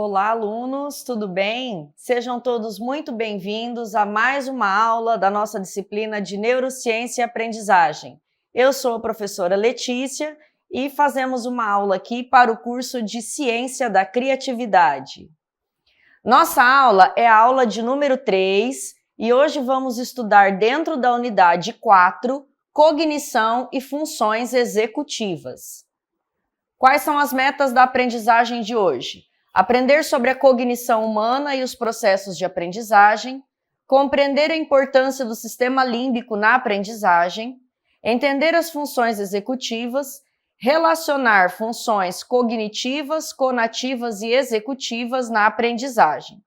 Olá, alunos, tudo bem? Sejam todos muito bem-vindos a mais uma aula da nossa disciplina de Neurociência e Aprendizagem. Eu sou a professora Letícia e fazemos uma aula aqui para o curso de Ciência da Criatividade. Nossa aula é a aula de número 3 e hoje vamos estudar dentro da unidade 4, Cognição e Funções Executivas. Quais são as metas da aprendizagem de hoje? Aprender sobre a cognição humana e os processos de aprendizagem, compreender a importância do sistema límbico na aprendizagem, entender as funções executivas, relacionar funções cognitivas, conativas e executivas na aprendizagem.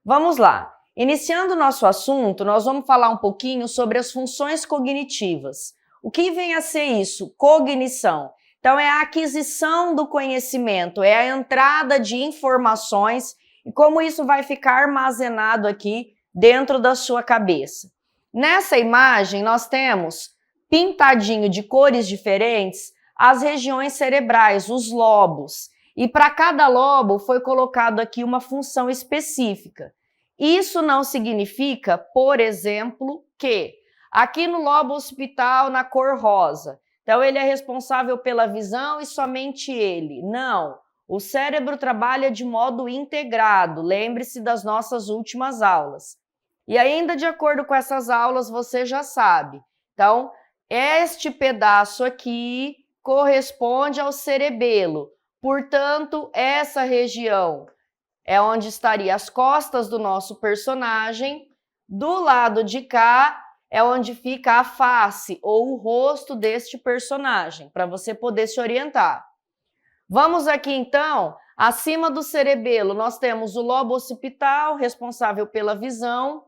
Vamos lá. Iniciando o nosso assunto, nós vamos falar um pouquinho sobre as funções cognitivas. O que vem a ser isso? Cognição. Então, é a aquisição do conhecimento, é a entrada de informações e como isso vai ficar armazenado aqui dentro da sua cabeça. Nessa imagem, nós temos, pintadinho de cores diferentes, as regiões cerebrais, os lobos. E para cada lobo foi colocado aqui uma função específica. Isso não significa, por exemplo, que aqui no lobo occipital, na cor rosa, então, ele é responsável pela visão e somente ele. Não, o cérebro trabalha de modo integrado, lembre-se das nossas últimas aulas. E ainda de acordo com essas aulas, você já sabe. Então, este pedaço aqui corresponde ao cerebelo. Portanto, essa região é onde estariam as costas do nosso personagem. Do lado de cá, é onde fica a face ou o rosto deste personagem, para você poder se orientar. Vamos aqui então, acima do cerebelo, nós temos o lobo occipital, responsável pela visão.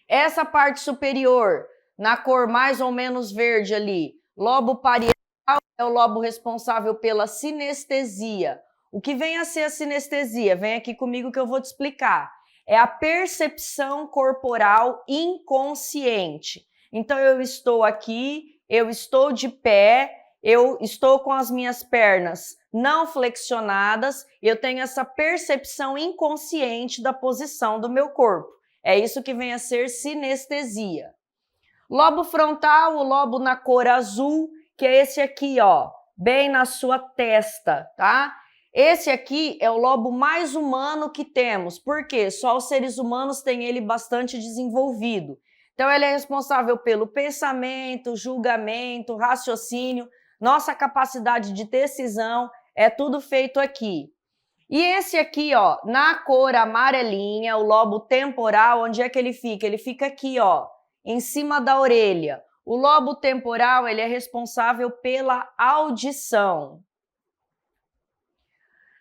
Essa parte superior, na cor mais ou menos verde ali, lobo parietal é o lobo responsável pela sinestesia. O que vem a ser a sinestesia? Vem aqui comigo que eu vou te explicar. É a percepção corporal inconsciente. Então, eu estou aqui, eu estou de pé, eu estou com as minhas pernas não flexionadas, eu tenho essa percepção inconsciente da posição do meu corpo. É isso que vem a ser sinestesia. Lobo frontal, o lobo na cor azul, que é esse aqui, ó, bem na sua testa, tá? Esse aqui é o lobo mais humano que temos, porque só os seres humanos têm ele bastante desenvolvido. Então, ele é responsável pelo pensamento, julgamento, raciocínio, nossa capacidade de decisão, é tudo feito aqui. E esse aqui, ó, na cor amarelinha, o lobo temporal, onde é que ele fica? Ele fica aqui, ó, em cima da orelha. O lobo temporal, ele é responsável pela audição.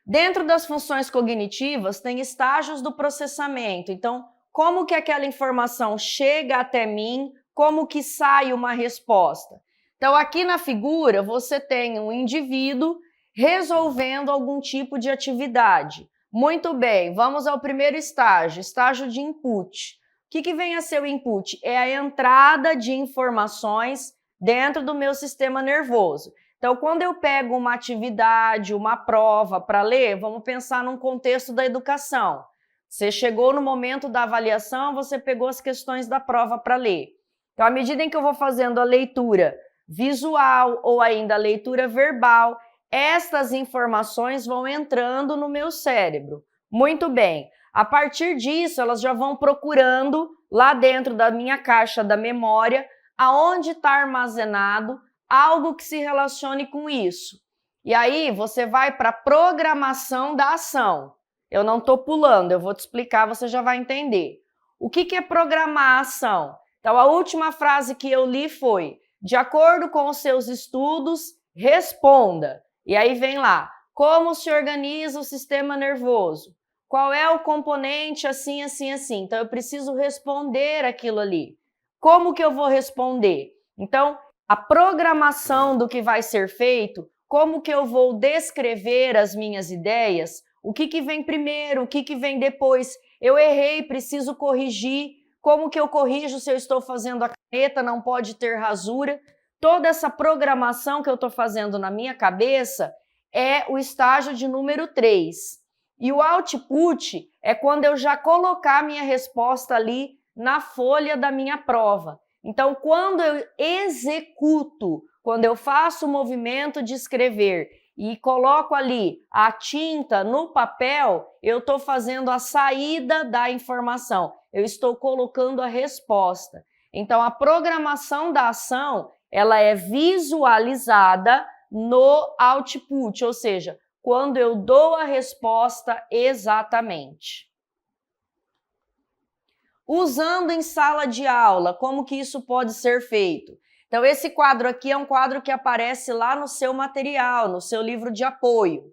Dentro das funções cognitivas, tem estágios do processamento. Então, como que aquela informação chega até mim, como que sai uma resposta. Então, aqui na figura, você tem um indivíduo resolvendo algum tipo de atividade. Muito bem, vamos ao primeiro estágio, estágio de input. O que vem a ser o input? É a entrada de informações dentro do meu sistema nervoso. Então, quando eu pego uma atividade, uma prova para ler, vamos pensar num contexto da educação. Você chegou no momento da avaliação, você pegou as questões da prova para ler. Então, à medida em que eu vou fazendo a leitura visual ou ainda a leitura verbal, estas informações vão entrando no meu cérebro. Muito bem. A partir disso, elas já vão procurando lá dentro da minha caixa da memória aonde está armazenado algo que se relacione com isso. E aí você vai para a programação da ação. Eu não estou pulando, eu vou te explicar, você já vai entender. O que é programar a ação? Então, a última frase que eu li foi: de acordo com os seus estudos, responda. E aí vem lá, como se organiza o sistema nervoso? Qual é o componente assim, assim, assim? Então, eu preciso responder aquilo ali. Como que eu vou responder? Então, a programação do que vai ser feito, como que eu vou descrever as minhas ideias, o que vem primeiro, o que vem depois, eu errei, preciso corrigir, como que eu corrijo se eu estou fazendo a caneta, não pode ter rasura. Toda essa programação que eu estou fazendo na minha cabeça é o estágio de número 3. E o output é quando eu já colocar a minha resposta ali na folha da minha prova. Então, quando eu executo, quando eu faço o movimento de escrever e coloco ali a tinta no papel, eu estou fazendo a saída da informação, eu estou colocando a resposta. Então, a programação da ação, ela é visualizada no output, ou seja, quando eu dou a resposta exatamente. Usando em sala de aula, como que isso pode ser feito? Então, esse quadro aqui é um quadro que aparece lá no seu material, no seu livro de apoio.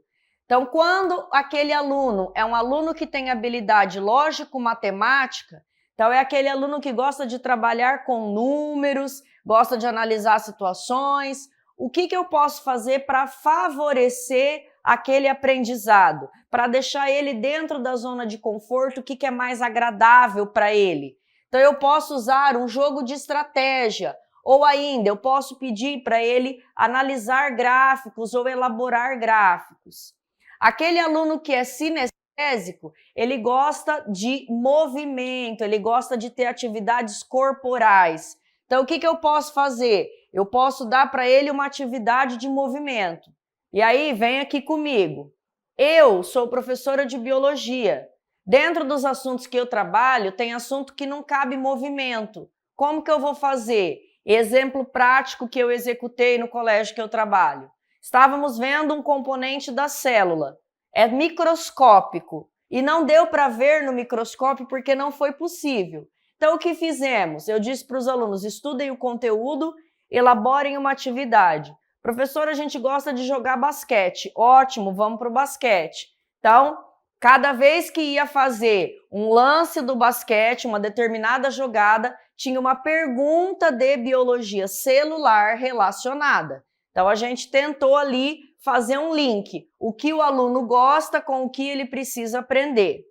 Então, quando aquele aluno é um aluno que tem habilidade lógico-matemática, então é aquele aluno que gosta de trabalhar com números, gosta de analisar situações. O que eu posso fazer para favorecer aquele aprendizado, para deixar ele dentro da zona de conforto, o que é mais agradável para ele? Então, eu posso usar um jogo de estratégia, ou ainda, eu posso pedir para ele analisar gráficos ou elaborar gráficos. Aquele aluno que é sinestésico, ele gosta de movimento, ele gosta de ter atividades corporais. Então, o que eu posso fazer? Eu posso dar para ele uma atividade de movimento. E aí, vem aqui comigo. Eu sou professora de biologia. Dentro dos assuntos que eu trabalho, tem assunto que não cabe movimento. Como que eu vou fazer? Exemplo prático que eu executei no colégio que eu trabalho. Estávamos vendo um componente da célula. É microscópico. E não deu para ver no microscópio porque não foi possível. Então, o que fizemos? Eu disse para os alunos, estudem o conteúdo, elaborem uma atividade. Professor, a gente gosta de jogar basquete. Ótimo, vamos para o basquete. Então, cada vez que ia fazer um lance do basquete, uma determinada jogada, tinha uma pergunta de biologia celular relacionada. Então, a gente tentou ali fazer um link, o que o aluno gosta com o que ele precisa aprender.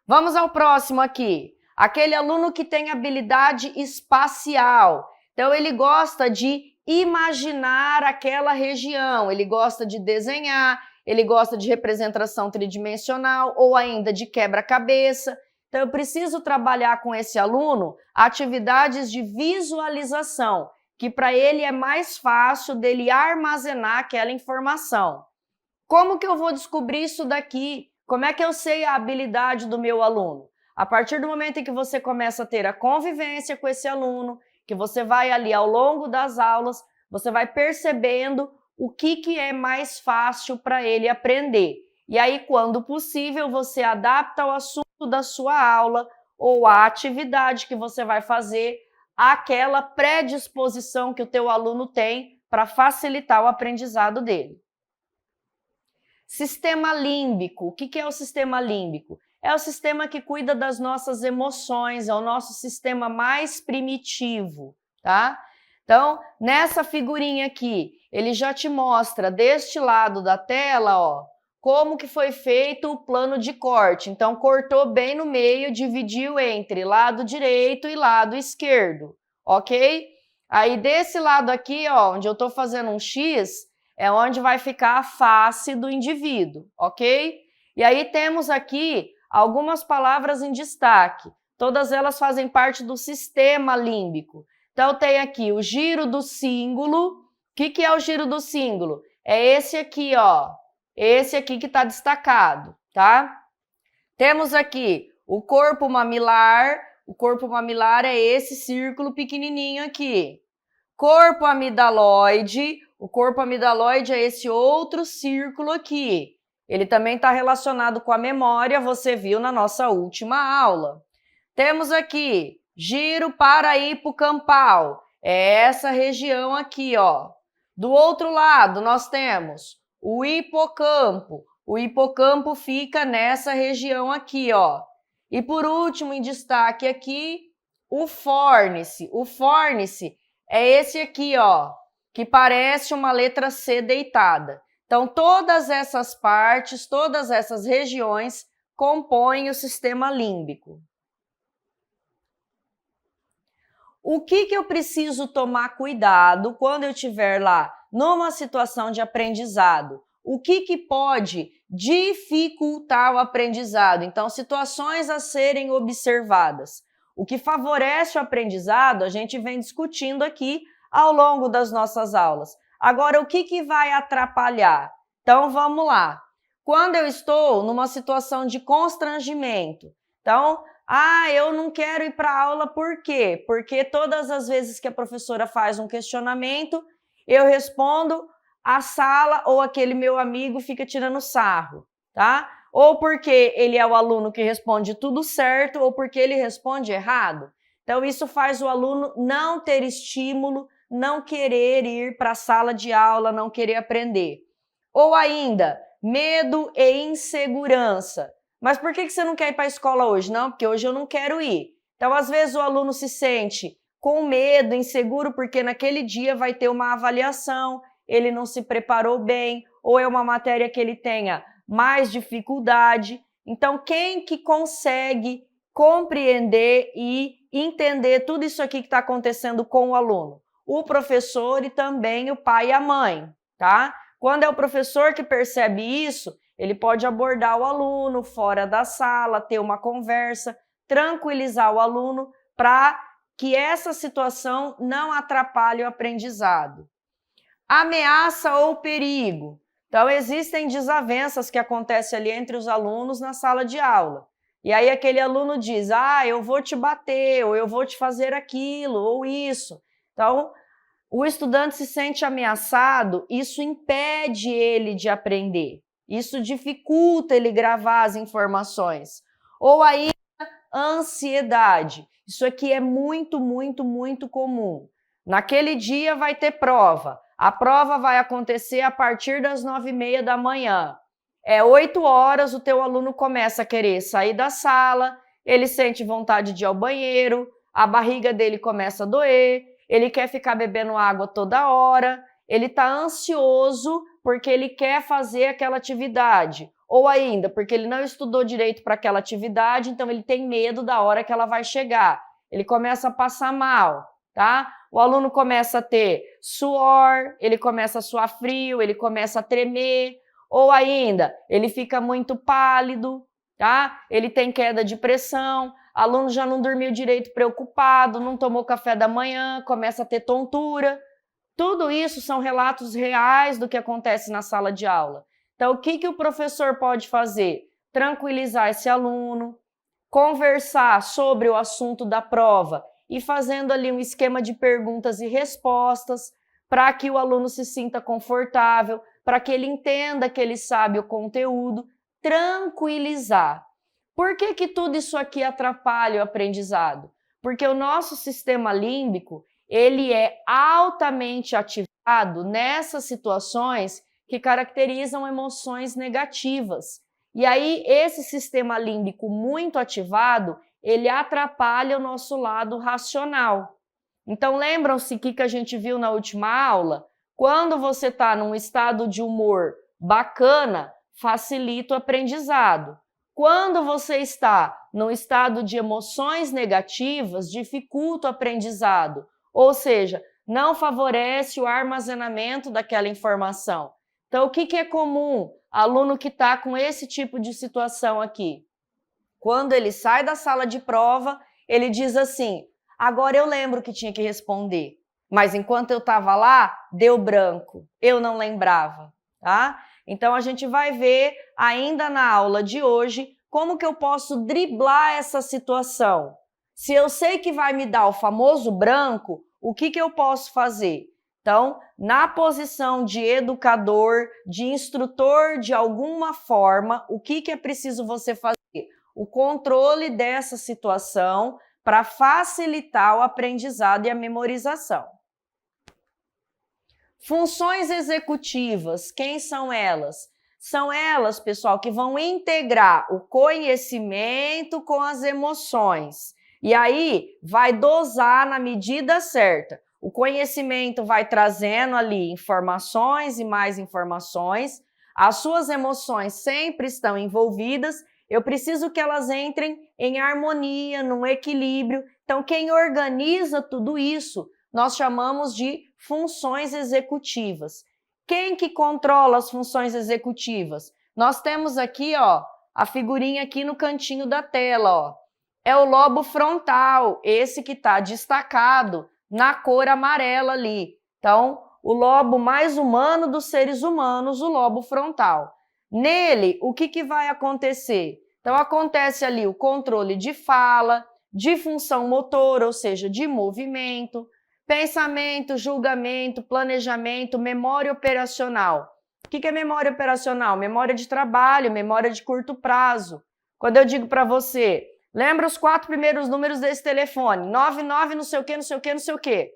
Vamos ao próximo aqui. Aquele aluno que tem habilidade espacial. Então, ele gosta de imaginar aquela região, ele gosta de desenhar, ele gosta de representação tridimensional ou ainda de quebra-cabeça. Então, eu preciso trabalhar com esse aluno atividades de visualização, que para ele é mais fácil dele armazenar aquela informação. Como que eu vou descobrir isso daqui? Como é que eu sei a habilidade do meu aluno? A partir do momento em que você começa a ter a convivência com esse aluno, que você vai ali ao longo das aulas, você vai percebendo o que é mais fácil para ele aprender. E aí, quando possível, você adapta o assunto da sua aula ou a atividade que você vai fazer àquela predisposição que o teu aluno tem para facilitar o aprendizado dele. Sistema límbico. O que é o sistema límbico? É o sistema que cuida das nossas emoções, é o nosso sistema mais primitivo, tá? Então, nessa figurinha aqui, ele já te mostra deste lado da tela, ó, como que foi feito o plano de corte. Então, cortou bem no meio, dividiu entre lado direito e lado esquerdo, ok? Aí, desse lado aqui, ó, onde eu tô fazendo um X, é onde vai ficar a face do indivíduo, ok? E aí temos aqui algumas palavras em destaque. Todas elas fazem parte do sistema límbico. Então, tem aqui o giro do cíngulo. O que é o giro do cíngulo? É esse aqui, ó. Esse aqui que está destacado, tá? Temos aqui o corpo mamilar. O corpo mamilar é esse círculo pequenininho aqui. Corpo amidaloide. O corpo amidaloide é esse outro círculo aqui. Ele também está relacionado com a memória, você viu na nossa última aula. Temos aqui giro parahipocampal, é essa região aqui, ó. Do outro lado, nós temos o hipocampo. O hipocampo fica nessa região aqui, ó. E por último, em destaque aqui, o fórnice. O fórnice é esse aqui, ó, que parece uma letra C deitada. Então, todas essas partes, todas essas regiões compõem o sistema límbico. O que eu preciso tomar cuidado quando eu estiver lá numa situação de aprendizado, o que pode dificultar o aprendizado. Então, situações a serem observadas. O que favorece o aprendizado, a gente vem discutindo aqui ao longo das nossas aulas. Agora, o que vai atrapalhar? Então, vamos lá. Quando eu estou numa situação de constrangimento, então, eu não quero ir para a aula, por quê? Porque todas as vezes que a professora faz um questionamento, eu respondo, a sala ou aquele meu amigo fica tirando sarro, tá? Ou porque ele é o aluno que responde tudo certo, ou porque ele responde errado. Então, isso faz o aluno não ter estímulo, não querer ir para a sala de aula, não querer aprender. Ou ainda, medo e insegurança. Mas por que você não quer ir para a escola hoje? Não, porque hoje eu não quero ir. Então, às vezes, o aluno se sente com medo, inseguro, porque naquele dia vai ter uma avaliação, ele não se preparou bem, ou é uma matéria que ele tenha mais dificuldade. Então, quem que consegue compreender e entender tudo isso aqui que está acontecendo com o aluno? O professor e também o pai e a mãe, tá? Quando é o professor que percebe isso, ele pode abordar o aluno fora da sala, ter uma conversa, tranquilizar o aluno para que essa situação não atrapalhe o aprendizado. Ameaça ou perigo. Então, existem desavenças que acontecem ali entre os alunos na sala de aula. E aí aquele aluno diz, eu vou te bater, ou eu vou te fazer aquilo, ou isso. Então, o estudante se sente ameaçado, isso impede ele de aprender. Isso dificulta ele gravar as informações. Ou ainda, ansiedade. Isso aqui é muito, muito, muito comum. Naquele dia vai ter prova. A prova vai acontecer a partir das 9h30 da manhã. 8 horas, o teu aluno começa a querer sair da sala, ele sente vontade de ir ao banheiro, a barriga dele começa a doer, ele quer ficar bebendo água toda hora, ele está ansioso porque ele quer fazer aquela atividade. Ou ainda, porque ele não estudou direito para aquela atividade, então ele tem medo da hora que ela vai chegar. Ele começa a passar mal, tá? O aluno começa a ter suor, ele começa a suar frio, ele começa a tremer, ou ainda, ele fica muito pálido, tá? Ele tem queda de pressão, aluno já não dormiu direito, preocupado, não tomou café da manhã, começa a ter tontura. Tudo isso são relatos reais do que acontece na sala de aula. Então, o que o professor pode fazer? Tranquilizar esse aluno, conversar sobre o assunto da prova e fazendo ali um esquema de perguntas e respostas para que o aluno se sinta confortável, para que ele entenda que ele sabe o conteúdo, tranquilizar. Por que tudo isso aqui atrapalha o aprendizado? Porque o nosso sistema límbico, ele é altamente ativado nessas situações que caracterizam emoções negativas. E aí, esse sistema límbico muito ativado, ele atrapalha o nosso lado racional. Então, lembram-se que a gente viu na última aula? Quando você está num estado de humor bacana, facilita o aprendizado. Quando você está num estado de emoções negativas, dificulta o aprendizado. Ou seja, não favorece o armazenamento daquela informação. Então, o que é comum? Aluno que está com esse tipo de situação aqui. Quando ele sai da sala de prova, ele diz assim, agora eu lembro que tinha que responder, mas enquanto eu estava lá, deu branco, eu não lembrava, tá? Então, a gente vai ver ainda na aula de hoje como que eu posso driblar essa situação. Se eu sei que vai me dar o famoso branco, o que eu posso fazer? Então, na posição de educador, de instrutor de alguma forma, o que é preciso você fazer? O controle dessa situação para facilitar o aprendizado e a memorização. Funções executivas, quem são elas? São elas, pessoal, que vão integrar o conhecimento com as emoções. E aí, vai dosar na medida certa. O conhecimento vai trazendo ali informações e mais informações. As suas emoções sempre estão envolvidas. Eu preciso que elas entrem em harmonia, num equilíbrio. Então, quem organiza tudo isso, nós chamamos de funções executivas. Quem que controla as funções executivas? Nós temos aqui, ó, a figurinha aqui no cantinho da tela, ó. É o lobo frontal, esse que está destacado na cor amarela ali. Então, o lobo mais humano dos seres humanos, o lobo frontal. Nele, o que vai acontecer? Então, acontece ali o controle de fala, de função motora, ou seja, de movimento, pensamento, julgamento, planejamento, memória operacional. O que é memória operacional? Memória de trabalho, memória de curto prazo. Quando eu digo para você, lembra os 4 primeiros números desse telefone, 99 não sei o que, não sei o que, não sei o que.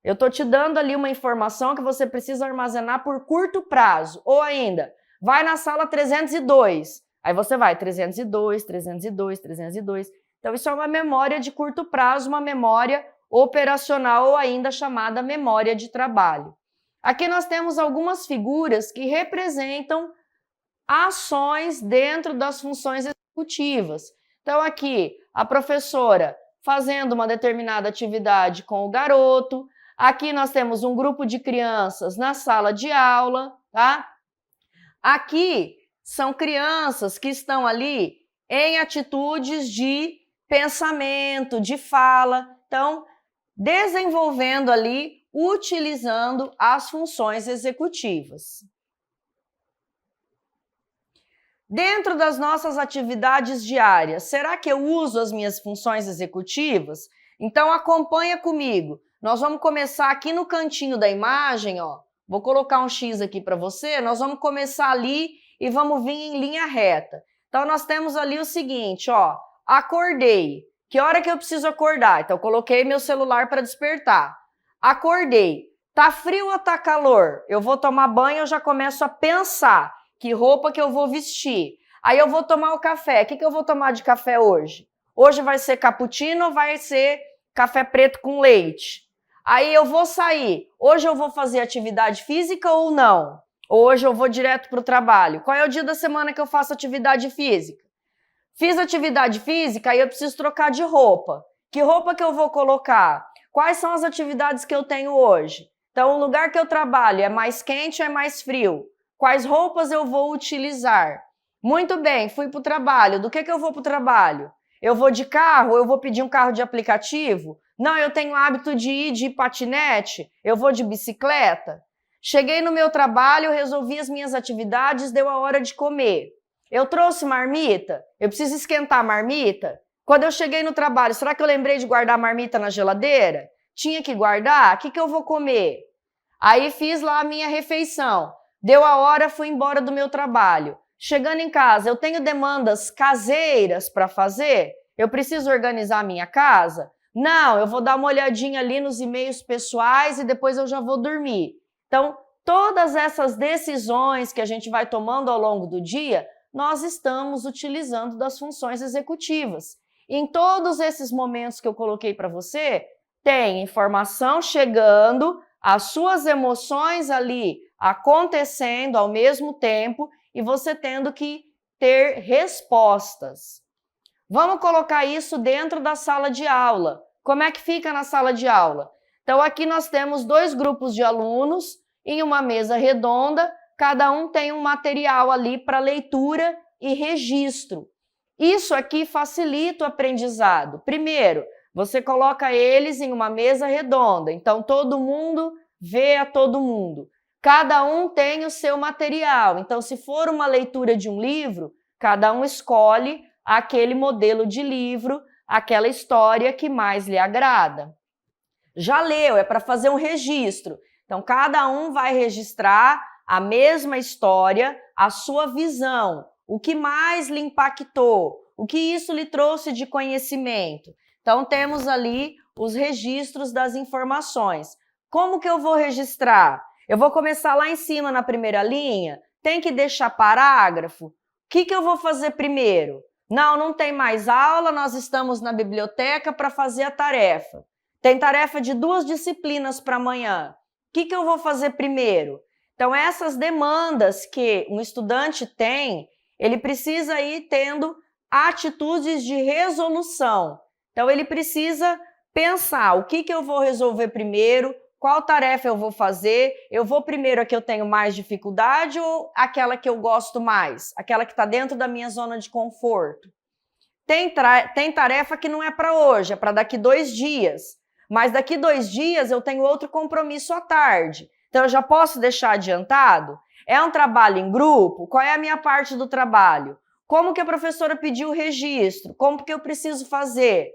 Eu estou te dando ali uma informação que você precisa armazenar por curto prazo. Ou ainda, vai na sala 302. Aí você vai 302, 302, 302. Então isso é uma memória de curto prazo, uma memória operacional ou ainda chamada memória de trabalho. Aqui nós temos algumas figuras que representam ações dentro das funções executivas. Então aqui a professora fazendo uma determinada atividade com o garoto. Aqui nós temos um grupo de crianças na sala de aula, tá? Aqui são crianças que estão ali em atitudes de pensamento, de fala. Então, desenvolvendo ali, utilizando as funções executivas. Dentro das nossas atividades diárias, será que eu uso as minhas funções executivas? Então, acompanha comigo. Nós vamos começar aqui no cantinho da imagem, ó. Vou colocar um X aqui para você. Nós vamos começar ali e vamos vir em linha reta. Então, nós temos ali o seguinte, ó. Acordei. Que hora que eu preciso acordar? Então, eu coloquei meu celular para despertar. Acordei. Tá frio ou tá calor? Eu vou tomar banho, eu já começo a pensar que roupa que eu vou vestir. Aí eu vou tomar o café. O que eu vou tomar de café hoje? Hoje vai ser cappuccino ou vai ser café preto com leite? Aí eu vou sair. Hoje eu vou fazer atividade física ou não? Hoje eu vou direto para o trabalho. Qual é o dia da semana que eu faço atividade física? Fiz atividade física, aí eu preciso trocar de roupa. Que roupa que eu vou colocar? Quais são as atividades que eu tenho hoje? Então, o lugar que eu trabalho é mais quente ou é mais frio? Quais roupas eu vou utilizar? Muito bem, fui para o trabalho. Do que eu vou para o trabalho? Eu vou de carro? Eu vou pedir um carro de aplicativo? Não, eu tenho o hábito de ir de patinete? Eu vou de bicicleta? Cheguei no meu trabalho, resolvi as minhas atividades, deu a hora de comer. Eu trouxe marmita? Eu preciso esquentar a marmita? Quando eu cheguei no trabalho, será que eu lembrei de guardar a marmita na geladeira? Tinha que guardar? O que eu vou comer? Aí fiz lá a minha refeição. Deu a hora, fui embora do meu trabalho. Chegando em casa, eu tenho demandas caseiras para fazer? Eu preciso organizar a minha casa? Não, eu vou dar uma olhadinha ali nos e-mails pessoais e depois eu já vou dormir. Então, todas essas decisões que a gente vai tomando ao longo do dia, nós estamos utilizando das funções executivas. Em todos esses momentos que eu coloquei para você, tem informação chegando, as suas emoções ali acontecendo ao mesmo tempo e você tendo que ter respostas. Vamos colocar isso dentro da sala de aula. Como é que fica na sala de aula? Então, aqui nós temos 2 grupos de alunos em uma mesa redonda, cada um tem um material ali para leitura e registro. Isso aqui facilita o aprendizado. Primeiro, você coloca eles em uma mesa redonda, então todo mundo vê a todo mundo. Cada um tem o seu material, então se for uma leitura de um livro, cada um escolhe aquele modelo de livro, aquela história que mais lhe agrada. Já leu, é para fazer um registro. Então, cada um vai registrar a mesma história, a sua visão, o que mais lhe impactou, o que isso lhe trouxe de conhecimento. Então, temos ali os registros das informações. Como que eu vou registrar? Eu vou começar lá em cima na primeira linha, tem que deixar parágrafo. O que eu vou fazer primeiro? Não tem mais aula, nós estamos na biblioteca para fazer a tarefa. Tem tarefa de 2 disciplinas para amanhã. O que eu vou fazer primeiro? Então, essas demandas que um estudante tem, ele precisa ir tendo atitudes de resolução. Então, ele precisa pensar o que eu vou resolver primeiro, qual tarefa eu vou fazer, eu vou primeiro a que eu tenho mais dificuldade ou aquela que eu gosto mais, aquela que está dentro da minha zona de conforto. Tem tarefa que não é para hoje, é para daqui 2 dias, mas daqui 2 dias eu tenho outro compromisso à tarde, então eu já posso deixar adiantado? É um trabalho em grupo? Qual é a minha parte do trabalho? Como que a professora pediu o registro? Como que eu preciso fazer?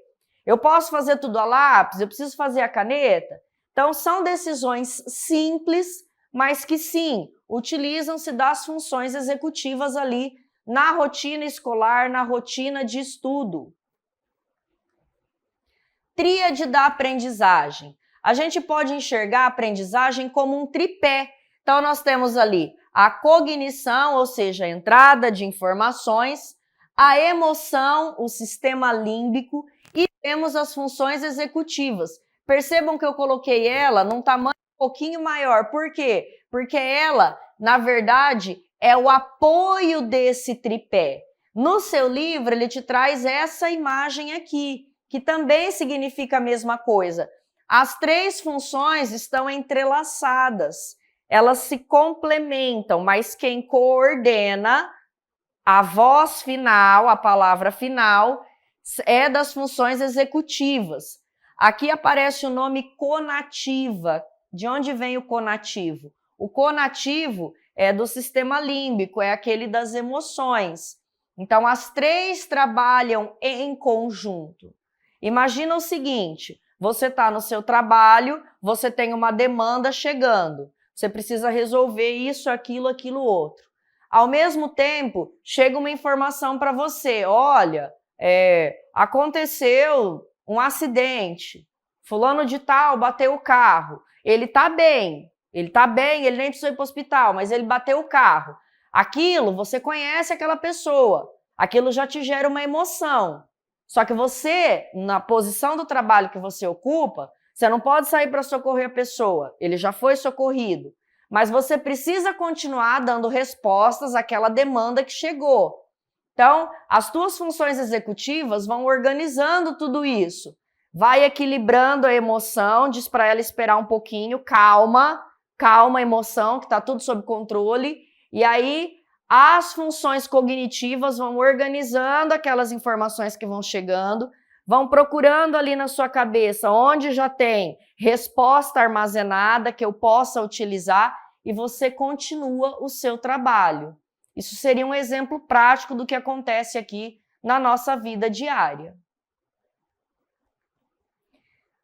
Eu posso fazer tudo a lápis? Eu preciso fazer a caneta? Então, são decisões simples, mas que sim, utilizam-se das funções executivas ali na rotina escolar, na rotina de estudo. Tríade da aprendizagem. A gente pode enxergar a aprendizagem como um tripé. Então, nós temos ali a cognição, ou seja, a entrada de informações, a emoção, o sistema límbico, e temos as funções executivas. Percebam que eu coloquei ela num tamanho um pouquinho maior. Por quê? Porque ela, na verdade, é o apoio desse tripé. No seu livro, ele te traz essa imagem aqui, que também significa a mesma coisa. As 3 funções estão entrelaçadas, elas se complementam, mas quem coordena a voz final, a palavra final, é das funções executivas. Aqui aparece o nome conativa. De onde vem o conativo? O conativo é do sistema límbico, é aquele das emoções. Então, as 3 trabalham em conjunto. Imagina o seguinte, você está no seu trabalho, você tem uma demanda chegando, você precisa resolver isso, aquilo, outro. Ao mesmo tempo, chega uma informação para você, olha, aconteceu um acidente, fulano de tal bateu o carro, ele está bem, ele nem precisou ir para o hospital, mas ele bateu o carro. Aquilo, você conhece aquela pessoa, aquilo já te gera uma emoção. Só que você, na posição do trabalho que você ocupa, você não pode sair para socorrer a pessoa, ele já foi socorrido. Mas você precisa continuar dando respostas àquela demanda que chegou. Então, as tuas funções executivas vão organizando tudo isso. Vai equilibrando a emoção, diz para ela esperar um pouquinho, calma a emoção, que está tudo sob controle. E aí, as funções cognitivas vão organizando aquelas informações que vão chegando, vão procurando ali na sua cabeça onde já tem resposta armazenada que eu possa utilizar e você continua o seu trabalho. Isso seria um exemplo prático do que acontece aqui na nossa vida diária.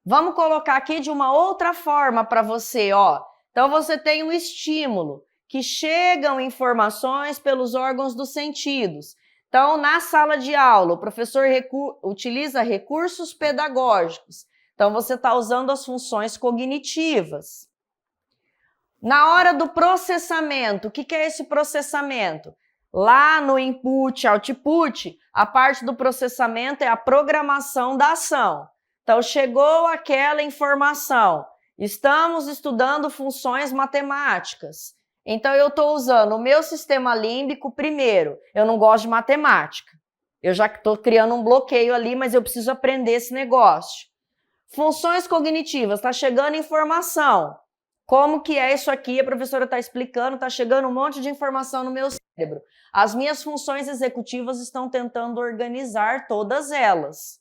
Vamos colocar aqui de uma outra forma para você, ó. Então, você tem um estímulo, que chegam informações pelos órgãos dos sentidos. Então, na sala de aula, o professor utiliza recursos pedagógicos. Então, você está usando as funções cognitivas. Na hora do processamento, o que é esse processamento? Lá no input, output, a parte do processamento é a programação da ação. Então, chegou aquela informação, estamos estudando funções matemáticas. Então, eu estou usando o meu sistema límbico primeiro. Eu não gosto de matemática. Eu já estou criando um bloqueio ali, mas eu preciso aprender esse negócio. Funções cognitivas, está chegando informação. Como que é isso aqui? A professora está explicando, está chegando um monte de informação no meu cérebro. As minhas funções executivas estão tentando organizar todas elas.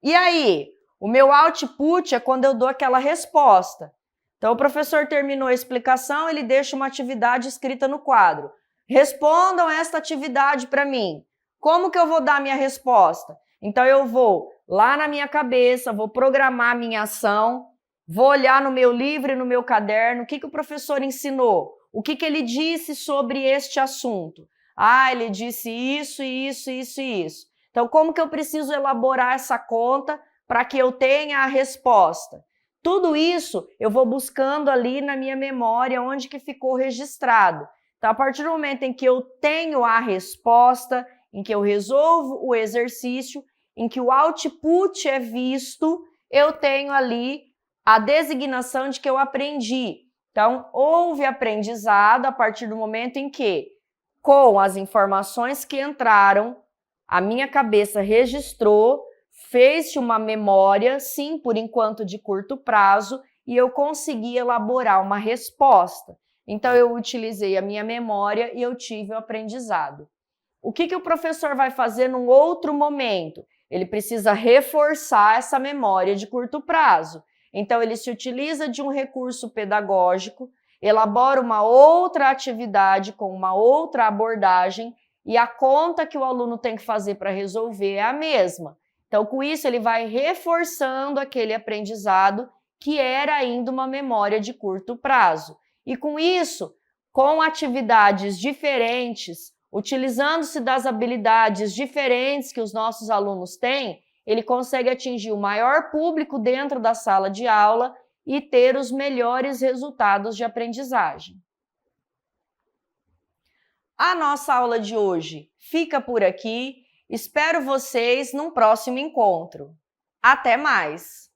E aí, o meu output é quando eu dou aquela resposta. Então, o professor terminou a explicação, ele deixa uma atividade escrita no quadro. Respondam esta atividade para mim. Como que eu vou dar a minha resposta? Então, eu vou lá na minha cabeça, vou programar a minha ação, vou olhar no meu livro e no meu caderno, o que o professor ensinou, o que ele disse sobre este assunto. Ah, ele disse isso, isso, isso e isso. Então, como que eu preciso elaborar essa conta para que eu tenha a resposta? Tudo isso eu vou buscando ali na minha memória onde que ficou registrado. Então, a partir do momento em que eu tenho a resposta, em que eu resolvo o exercício, em que o output é visto, eu tenho ali a designação de que eu aprendi. Então, houve aprendizado a partir do momento em que, com as informações que entraram, a minha cabeça registrou, fez-se uma memória, sim, por enquanto de curto prazo, e eu consegui elaborar uma resposta. Então, eu utilizei a minha memória e eu tive o aprendizado. O que o professor vai fazer num outro momento? Ele precisa reforçar essa memória de curto prazo. Então, ele se utiliza de um recurso pedagógico, elabora uma outra atividade com uma outra abordagem e a conta que o aluno tem que fazer para resolver é a mesma. Então, com isso, ele vai reforçando aquele aprendizado que era ainda uma memória de curto prazo. E com isso, com atividades diferentes, utilizando-se das habilidades diferentes que os nossos alunos têm, ele consegue atingir o maior público dentro da sala de aula e ter os melhores resultados de aprendizagem. A nossa aula de hoje fica por aqui. Espero vocês num próximo encontro. Até mais!